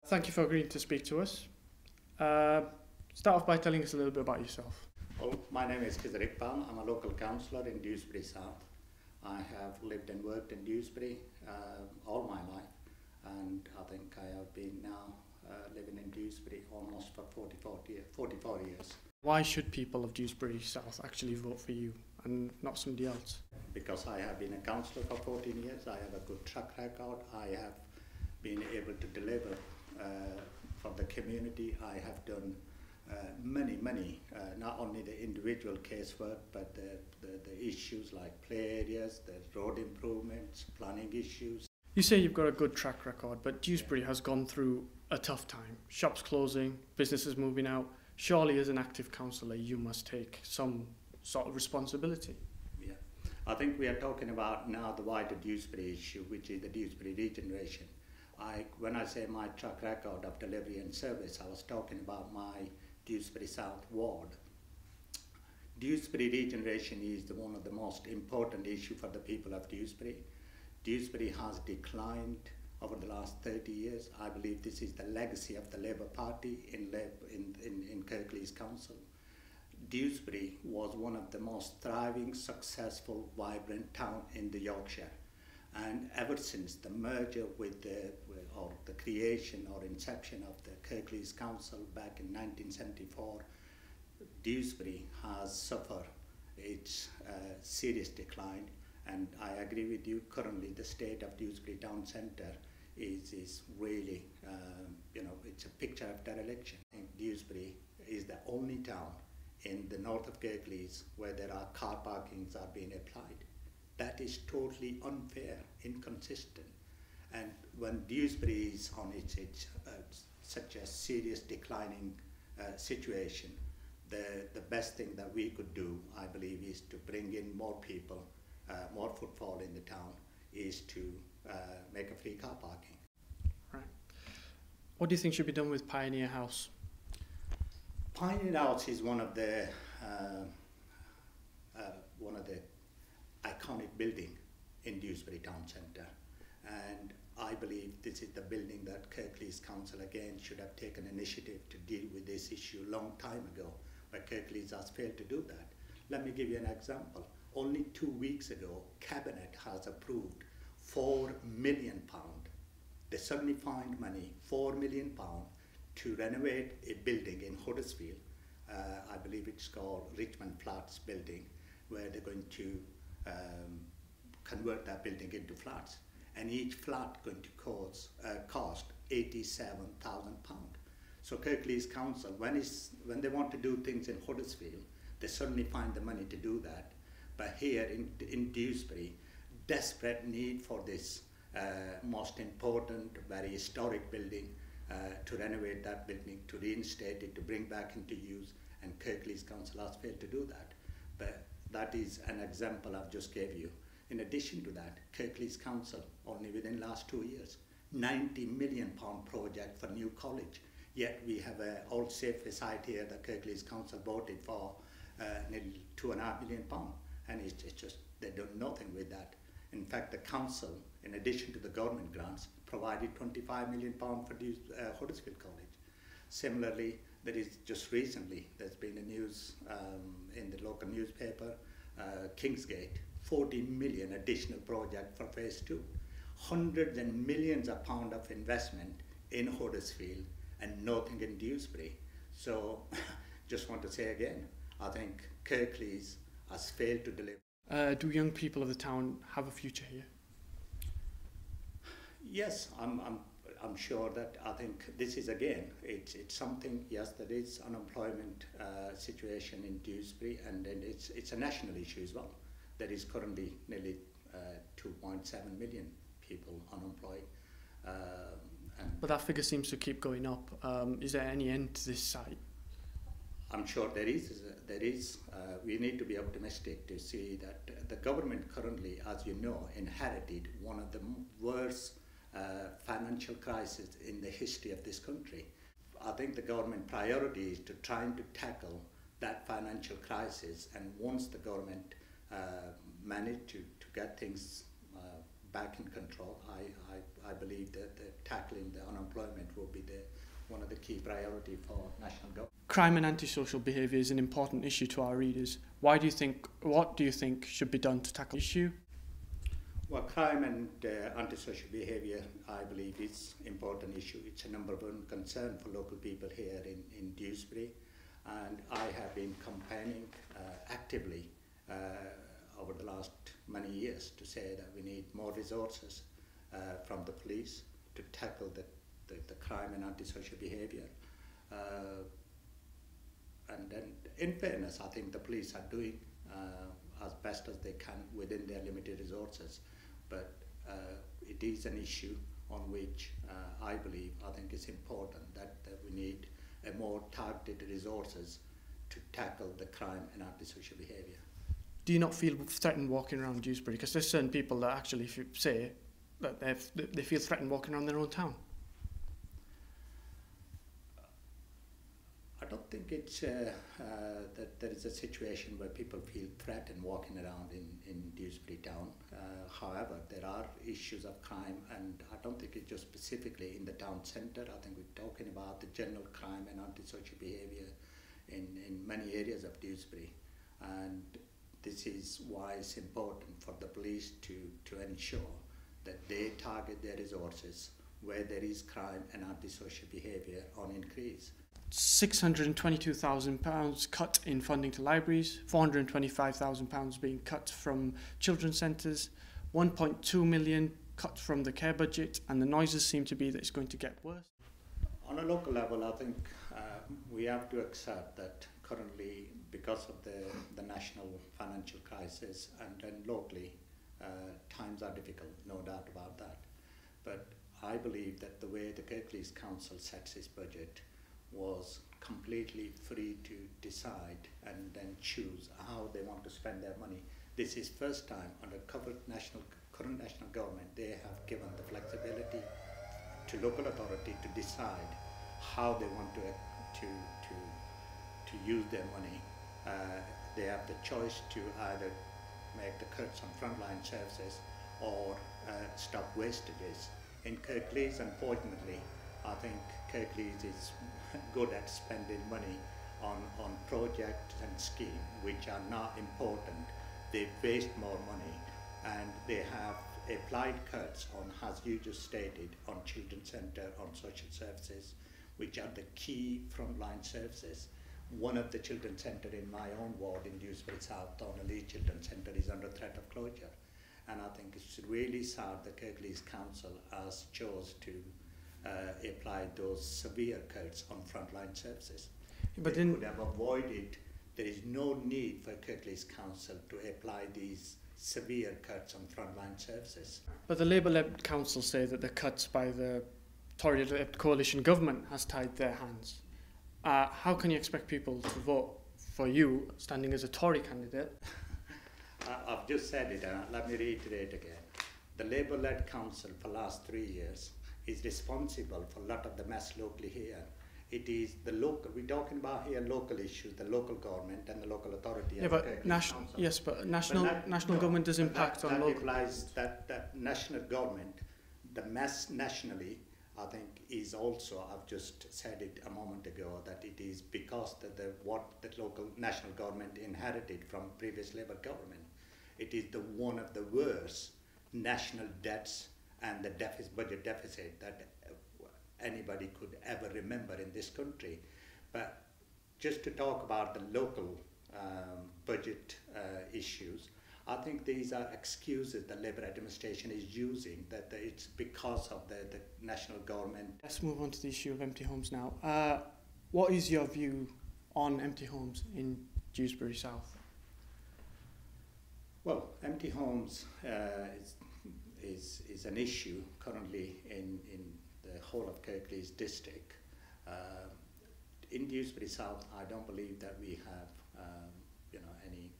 Thank you for agreeing to speak to us. Start off by telling us a little bit about yourself. Well, my name is Cllr Iqbal. I'm a local councillor in Dewsbury South. I have lived and worked in Dewsbury all my life, and I think I have been now living in Dewsbury almost for 44 years. Why should people of Dewsbury South actually vote for you and not somebody else? Because I have been a councillor for 14 years, I have a good track record, I have been able to deliver for the community. I have done many, not only the individual casework, but the issues like play areas, the road improvements, planning issues. You say you've got a good track record, but Dewsbury has gone through a tough time. Shops closing, businesses moving out. Surely as an active councillor you must take some sort of responsibility. Yeah, I think we are talking about now the wider Dewsbury issue, which is the Dewsbury regeneration. When I say my track record of delivery and service, I was talking about my Dewsbury South ward. Dewsbury regeneration is one of the most important issues for the people of Dewsbury. Dewsbury has declined over the last 30 years. I believe this is the legacy of the Labour Party in Kirklees Council. Dewsbury was one of the most thriving, successful, vibrant town in the Yorkshire. And ever since the merger with the creation or inception of the Kirklees Council back in 1974, Dewsbury has suffered its serious decline. And I agree with you, currently the state of Dewsbury Town Centre is really, it's a picture of dereliction. Dewsbury is the only town in the north of Kirklees where there are car parkings are being applied. That is totally unfair, inconsistent. And when Dewsbury is on its such a serious declining situation, the best thing that we could do, I believe, is to bring in more people, more footfall in the town, is to make a free car parking. Right. What do you think should be done with Pioneer House? Pioneer House is one of the iconic building in Dewsbury Town Centre, and I believe this is the building that Kirklees Council again should have taken initiative to deal with this issue long time ago, but Kirklees has failed to do that. Let me give you an example. Only 2 weeks ago, Cabinet has approved £4 million. They suddenly find money, £4 million, to renovate a building in Huddersfield. I believe it's called Richmond Flats building, where they're going to convert that building into flats, and each flat going to cost £87,000. So Kirklees Council, when they want to do things in Huddersfield, they suddenly find the money to do that. But here in Dewsbury, desperate need for this most important, very historic building, to renovate that building, to reinstate it, to bring back into use, and Kirklees Council has failed to do that. But that is an example I've just gave you. In addition to that, Kirklees Council, only within the last 2 years, £90 million project for new college. Yet we have an old safe site here that Kirklees Council voted for nearly £2.5 million. And it's just, they do nothing with that. In fact, the council, in addition to the government grants, provided £25 million for Huddersfield College. Similarly, there is just recently, there's been a news in the local newspaper, Kingsgate, 40 million additional project for phase 2. Hundreds and millions of pounds of investment in Huddersfield and nothing in Dewsbury. So, just want to say again, I think Kirklees has failed to deliver. Do young people of the town have a future here? Yes, I'm sure that I think this is again, it's something, yes, there is unemployment situation in Dewsbury, and it's a national issue as well. There is currently nearly 2.7 million people unemployed. But that figure seems to keep going up. Is there any end to this site? I'm sure there is. We need to be optimistic to see that the government currently, as you know, inherited one of the worst financial crises in the history of this country. I think the government priority is to trying to tackle that financial crisis, and once the government managed to get things back in control. I believe that tackling the unemployment will be one of the key priority for national government. Crime and antisocial behaviour is an important issue to our readers. What do you think should be done to tackle the issue? Well, crime and antisocial behaviour, I believe, is an important issue. It's a number one concern for local people here in Dewsbury, and I have been campaigning actively over the last many years to say that we need more resources from the police to tackle the crime and antisocial behaviour. And then, in fairness, I think the police are doing as best as they can within their limited resources. But it is an issue on which I think it's important that we need a more targeted resources to tackle the crime and antisocial behaviour. Do you not feel threatened walking around Dewsbury? Because there's certain people that actually say that they feel threatened walking around their own town. I don't think it's that there is a situation where people feel threatened walking around in Dewsbury town. However, there are issues of crime, and I don't think it's just specifically in the town centre. I think we're talking about the general crime and antisocial behaviour in many areas of Dewsbury. And this is why it's important for the police to ensure that they target their resources where there is crime and antisocial behaviour on increase. £622,000 cut in funding to libraries, £425,000 being cut from children's centres, £1.2 million cut from the care budget, and the noises seem to be that it's going to get worse. On a local level, I think we have to accept that currently, because of the national financial crisis, and then locally, times are difficult, no doubt about that. But I believe that the way the Kirklees Council sets its budget was completely free to decide and then choose how they want to spend their money. This is first time under current national government they have given the flexibility to local authority to decide how they want to use their money. They have the choice to either make the cuts on frontline services or stop wastages. In Kirklees, unfortunately, I think Kirklees is good at spending money on projects and schemes which are not important. They waste more money, and they have applied cuts on, as you just stated, on children's centre, on social services, which are the key frontline services. One of the children's centre in my own ward in Dewsbury South, Lee Children's Centre, is under threat of closure. And I think it's really sad the Kirklees Council has chose to apply those severe cuts on frontline services. But they could have avoided. There is no need for Kirklees Council to apply these severe cuts on frontline services. But the Labour-led council say that the cuts by the Tory-led coalition government has tied their hands. How can you expect people to vote for you, standing as a Tory candidate? I've just said it, and let me reiterate again. The Labour-led council for the last 3 years is responsible for a lot of the mess locally here. It is the local, we're talking about here local issues, the local government and the local authority. Yeah, but national government does impact on local. That implies that national government, the mess nationally, I think is also, I've just said it a moment ago, that it is because what the local national government inherited from previous Labour government. It is one of the worst national debts and the budget deficit that anybody could ever remember in this country. But just to talk about the local budget issues, I think these are excuses the Labour administration is using, that it's because of the national government. Let's move on to the issue of empty homes now. What is your view on empty homes in Dewsbury South? Well, empty homes is an issue currently in the whole of Kirklees district. In Dewsbury South, I don't believe that we have any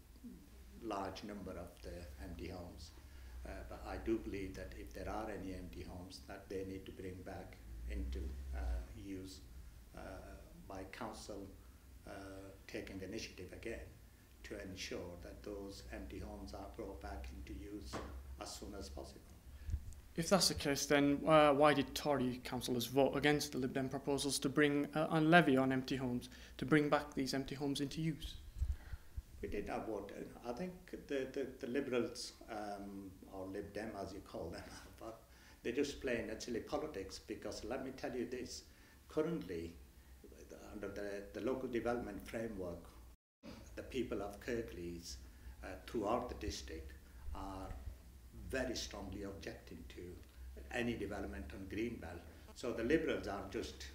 large number of the empty homes, but I do believe that if there are any empty homes, that they need to bring back into use by council taking initiative again to ensure that those empty homes are brought back into use as soon as possible. If that's the case, then why did Tory councillors vote against the Lib Dem proposals to bring a levy on empty homes, to bring back these empty homes into use? We did not vote. I think the Liberals, or Lib Dem as you call them, but they're just playing silly politics, because let me tell you this, currently under the local development framework, the people of Kirklees throughout the district are very strongly objecting to any development on Greenbelt. So the Liberals are just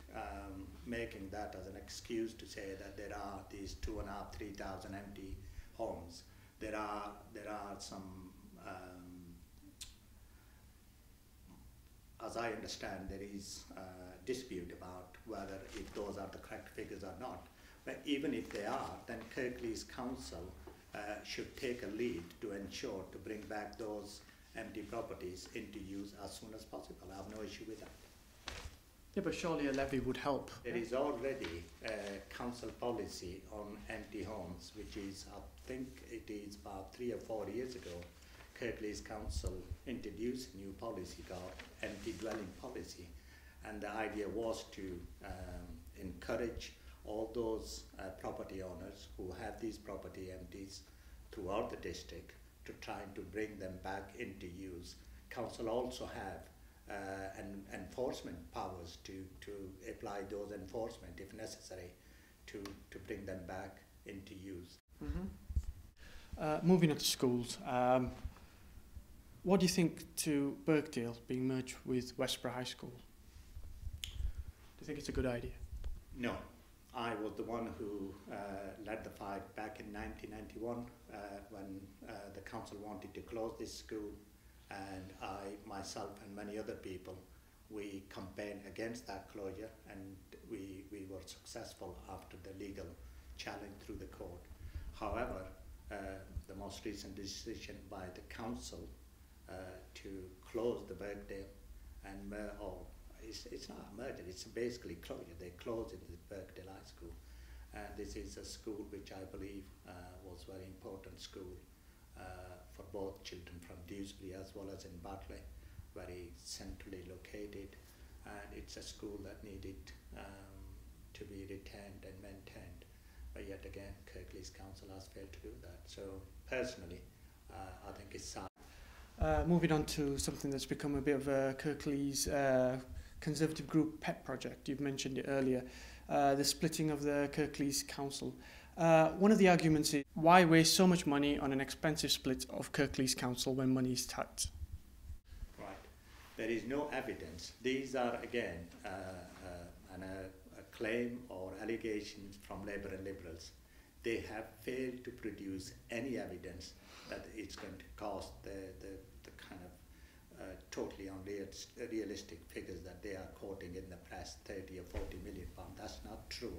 making that as an excuse to say that there are these 2,500, 3,000 empty homes. There are some, as I understand, there is a dispute about whether if those are the correct figures or not. But even if they are, then Kirklees Council should take a lead to ensure to bring back those empty properties into use as soon as possible. I have no issue with that. Yeah, but surely a levy would help. There is already a council policy on empty homes, which is, I think it is about 3 or 4 years ago, Kirklees Council introduced a new policy called empty dwelling policy. And the idea was to encourage all those property owners who have these property empties throughout the district to try to bring them back into use. Council also have enforcement powers to apply those enforcement if necessary to bring them back into use. Mm-hmm. Moving on to schools, what do you think to Birkdale being merged with Westborough High School? Do you think it's a good idea? No. I was the one who led the fight back in 1991 when the council wanted to close this school, and I, myself and many other people, we campaigned against that closure, and we were successful after the legal challenge through the court. However, the most recent decision by the council to close the Birkdale and it's not a merger, it's basically closure. They closed it at Birkdale High School. And this is a school which I believe was a very important school for both children from Dewsbury as well as in Bartley, very centrally located. And it's a school that needed to be retained and maintained. But yet again, Kirklees Council has failed to do that. So personally, I think it's sad. Moving on to something that's become a bit of a Kirklees Conservative Group pet project. You've mentioned it earlier, the splitting of the Kirklees Council. One of the arguments is, why waste so much money on an expensive split of Kirklees Council when money is tight? Right. There is no evidence. These are, again, a claim or allegations from Labour and Liberals. They have failed to produce any evidence that it's going to cost the kind of totally unrealistic figures that they are quoting in the press, 30 or 40 million pounds. That's not true.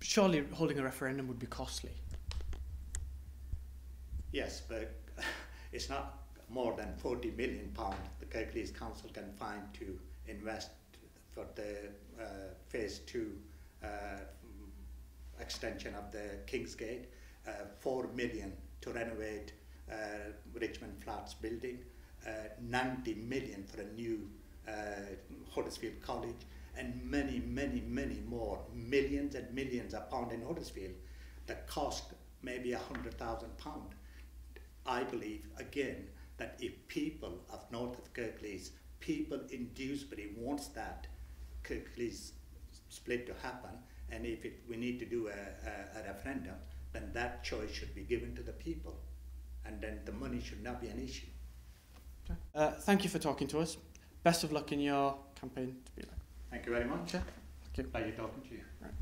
Surely holding a referendum would be costly. Yes, but it's not more than 40 million pounds the Kirklees Council can find to invest for the phase 2 extension of the Kingsgate, 4 million to renovate Richmond Flats building, 90 million for a new Huddersfield College, and many, many, many more, millions and millions of pounds in Huddersfield that cost maybe £100,000. I believe, again, that if people of north of Kirklees, people in Dewsbury wants that Kirklees split to happen, and if we need to do a referendum, then that choice should be given to the people, and then the money should not be an issue. Okay. Thank you for talking to us. Best of luck in your campaign to be elected. Thank you very much. Okay. Thank you. Pleasure talking to you. Right.